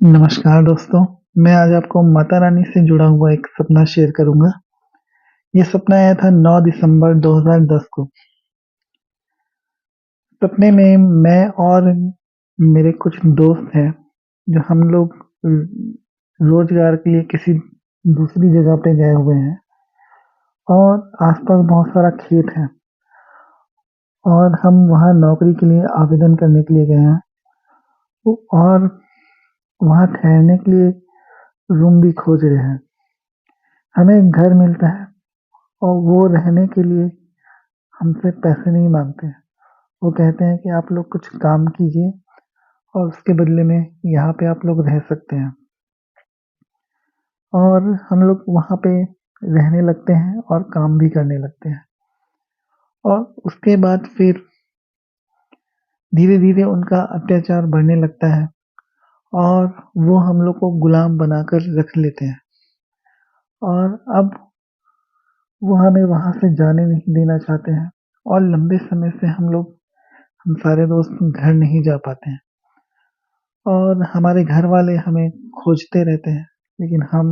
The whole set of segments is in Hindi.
नमस्कार दोस्तों, मैं आज आपको माता रानी से जुड़ा हुआ एक सपना शेयर करूँगा। ये सपना आया था 9 दिसंबर 2010 को। सपने में मैं और मेरे कुछ दोस्त हैं, जो हम लोग रोज़गार के लिए किसी दूसरी जगह पे गए हुए हैं और आस-पास बहुत सारा खेत है और हम वहाँ नौकरी के लिए आवेदन करने के लिए गए हैं। और वहाँ ठहरने के लिए रूम भी खोज रहे हैं। हमें एक घर मिलता है और वो रहने के लिए हमसे पैसे नहीं माँगते हैं। वो कहते हैं कि आप लोग कुछ काम कीजिए और उसके बदले में यहाँ पे आप लोग रह सकते हैं। और हम लोग वहाँ पे रहने लगते हैं और काम भी करने लगते हैं। और उसके बाद फिर धीरे-धीरे उनका अत्याचार बढ़ने लगता है और वो हम लोग को गुलाम बनाकर रख लेते हैं। और अब वो हमें वहाँ से जाने नहीं देना चाहते हैं और लंबे समय से हम सारे दोस्त घर नहीं जा पाते हैं। और हमारे घर वाले हमें खोजते रहते हैं, लेकिन हम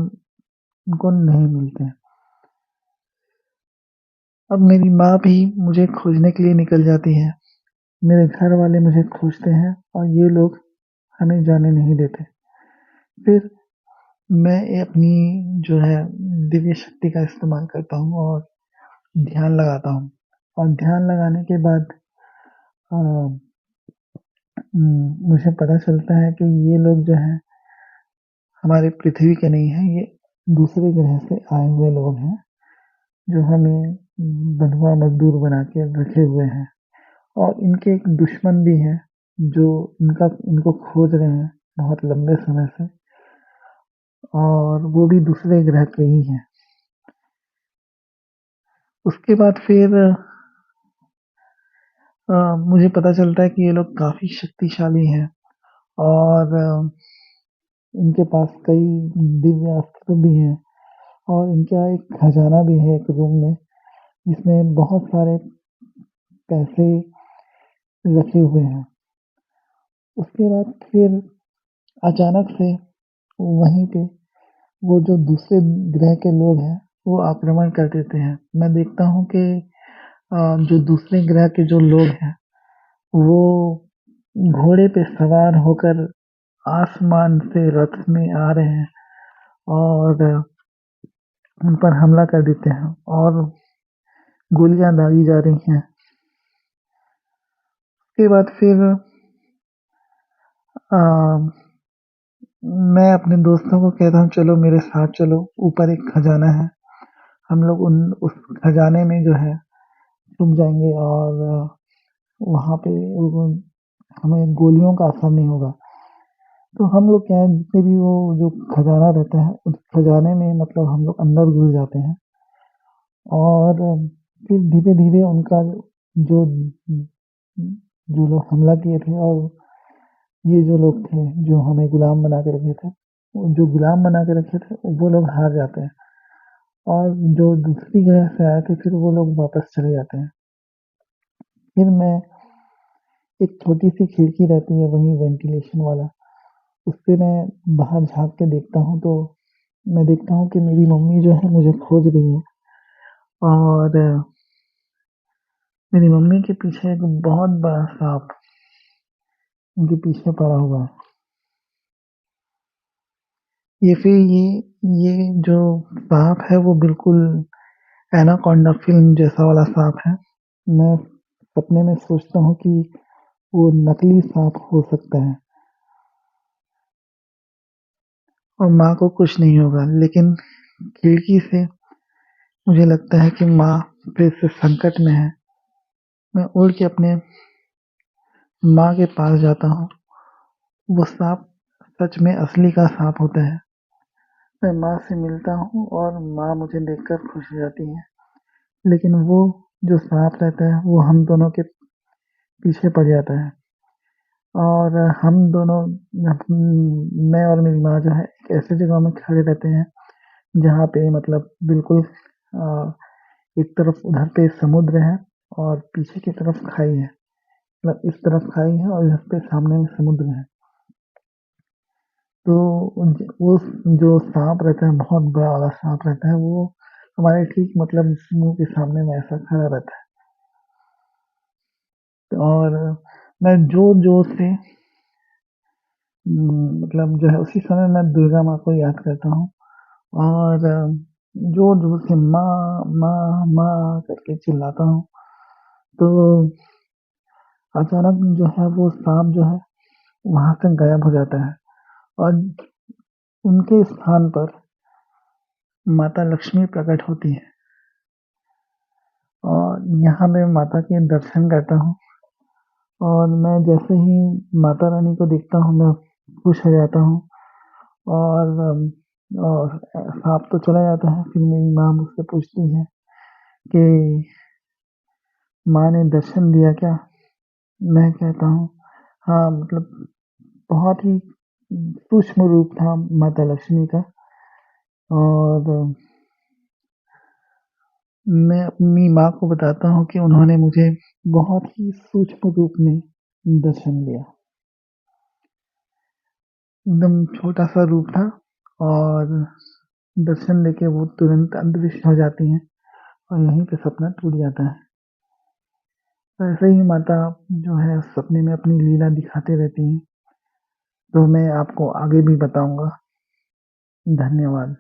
उनको नहीं मिलते हैं। अब मेरी माँ भी मुझे खोजने के लिए निकल जाती है। मेरे घर वाले मुझे खोजते हैं और ये लोग हमें जाने नहीं देते। फिर मैं अपनी जो है दिव्य शक्ति का इस्तेमाल करता हूँ और ध्यान लगाता हूँ। और ध्यान लगाने के बाद अ, मुझे पता चलता है कि ये लोग जो हैं हमारे पृथ्वी के नहीं हैं, ये दूसरे ग्रह से आए हुए लोग हैं, जो हमें बँधुआ मज़दूर बना के रखे हुए हैं। और इनके एक दुश्मन भी हैं, जो इनको खोज रहे हैं बहुत लंबे समय से और वो भी दूसरे ग्रह के ही हैं। उसके बाद फिर मुझे पता चलता है कि ये लोग काफ़ी शक्तिशाली हैं और इनके पास कई दिव्य अस्त्र भी हैं और इनका एक खजाना भी है एक रूम में, जिसमें बहुत सारे पैसे रखे हुए हैं। उसके बाद फिर अचानक से वहीं पे वो जो दूसरे ग्रह के लोग हैं, वो आक्रमण कर देते हैं। मैं देखता हूँ कि जो दूसरे ग्रह के जो लोग हैं, वो घोड़े पे सवार होकर आसमान से रथ में आ रहे हैं और उन पर हमला कर देते हैं और गोलियाँ दागी जा रही हैं। उसके बाद फिर अ, मैं अपने दोस्तों को कहता हूँ चलो मेरे साथ चलो, ऊपर एक खजाना है। हम लोग उन उस खजाने में जो है छुप जाएँगे और वहाँ पे वो हमें गोलियों का असर नहीं होगा। तो हम लोग क्या है जितने भी वो जो खजाना रहता है, उस खजाने में मतलब हम लोग अंदर घुस जाते हैं और फिर धीरे-धीरे उनका जो जो लोग हमला किए थे और ये जो लोग थे, जो हमें गुलाम बना के रखे थे, वो जो गुलाम बना के रखे थे, वो लोग हार जाते हैं और जो दूसरी ग्रह से आए थे, फिर वो लोग वापस चले जाते हैं। फिर मैं एक छोटी-सी खिड़की रहती है वहीं वेंटिलेशन वाला, उससे मैं बाहर झाँक के देखता हूँ तो मैं देखता हूँ कि मेरी मम्मी जो है मुझे खोज रही है और मेरी मम्मी के पीछे एक बहुत बड़ा साँप उनके पीछे पड़ा हुआ है। ये जो साँप है वो बिल्कुल एनाकोंडा फ़िल्म जैसा वाला साँप है। मैं सपने में सोचता हूँ कि वो नकली साँप हो सकता है और माँ को कुछ नहीं होगा, लेकिन खिड़की से मुझे लगता है कि माँ फिर से संकट में है। मैं उड़ के अपने माँ के पास जाता हूँ। वो साँप सच में असली का साँप होता है। मैं माँ से मिलता हूँ और माँ मुझे देखकर खुश हो जाती हैं। लेकिन वो जो साँप रहता है वो हम दोनों के पीछे पड़ जाता है और हम दोनों मैं और मेरी माँ जो है एक ऐसी जगह में खड़े रहते हैं जहाँ पे मतलब बिल्कुल एक तरफ उधर पे समुद्र है और पीछे की तरफ खाई है। मतलब इस तरफ खाई है और इधर पे सामने में समुद्र है। तो वो जो साँप रहता है, बहुत बड़ा वाला साँप रहता है, वो हमारे ठीक मतलब मुँह के सामने में ऐसा खड़ा रहता है और मैं ज़ोर-ज़ोर से मतलब जो है उसी समय मैं दुर्गा माँ को याद करता हूँ और ज़ोर-ज़ोर से माँ, माँ, माँ करके चिल्लाता हूँ। तो अचानक जो है वो साँप जो है वहाँ से गायब हो जाता है और उनके स्थान पर माता लक्ष्मी प्रकट होती है और यहाँ मैं माता के दर्शन करता हूँ और मैं जैसे ही माता रानी को देखता हूँ, मैं खुश हो जाता हूँ और साँप तो चला जाता है, फिर मेरी माँ मुझसे पूछती है कि माँ ने दर्शन दिया क्या? मैं कहता हूँ हाँ, मतलब बहुत ही सूक्ष्म रूप था माता लक्ष्मी का और मैं अपनी माँ को बताता हूँ कि उन्होंने मुझे बहुत ही सूक्ष्म रूप में दर्शन दिया। एकदम छोटा-सा रूप था और दर्शन देके वो तुरंत अदृश्य हो जाती हैं और यहीं पे सपना टूट जाता है। तो ऐसे ही माता जो है सपने में अपनी लीला दिखाते रहती हैं, तो मैं आपको आगे भी बताऊँगा। धन्यवाद।